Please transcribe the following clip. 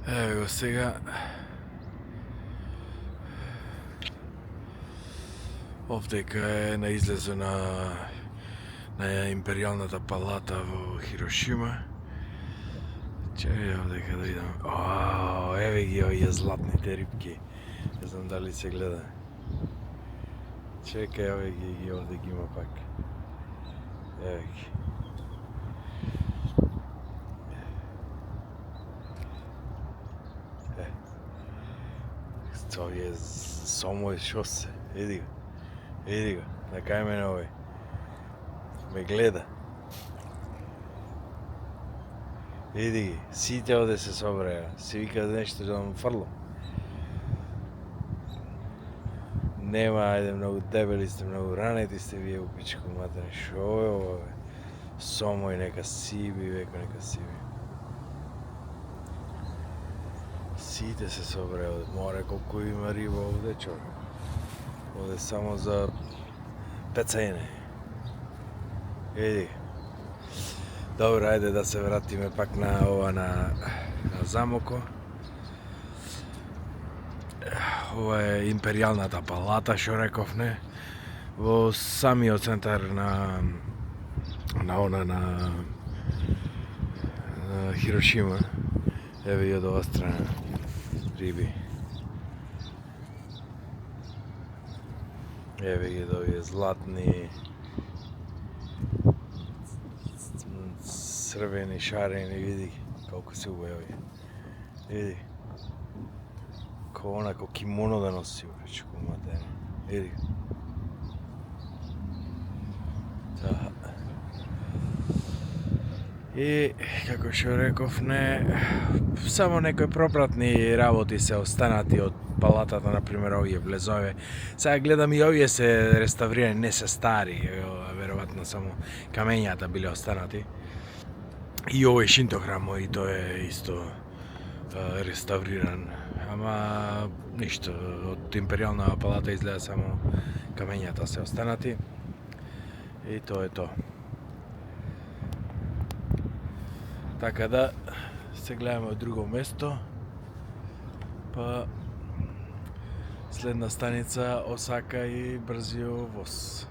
Ево го сега. Овдека е на излезо на Империјалната палата во Хирошима. Чекај овдека да видам. Еве ги овие златните рибки. Не знам дали се гледа. Чекај, овде ги има пак. Еве ги. Овие сомо шо се. Види го. Види го. На кај мене овој. Ме гледа. Види ги. Сите овде се собраја. Си вика нешто да му фрлам. Нема, ајде, многу дебели сте, многу ранети сте вие у пичку матере. Шо е ово, бе? Сомо и нека сиби, веко нека сиби. Сите се собраја од море, колку има риба овде, човек. Овде само за пецење. Види. Добро, ајде да се вратиме пак на ова на замоко. Ова е Империјалната палата, што реков, не? Во самиот центар на Хирошима. Еве и од ова страна риби. Еве ги овие златни, црвени, шарени, види колку се убави. Види. Онако кимоно да носи, речко матере. Види. И, како што реков, не, само некои пропратни работи се останати од палатата, например, овие влезове. Сега гледам и овие се реставрирани, не се стари, веројатно само камењата биле останати. И овој шинтохрам, и тој е исто реставриран. Ама ништо, од Империјална палата изгледа само камењата се останати. И тоа е тоа. Така да се гледаме од друго место. Па следна станица Осака и брзиот воз.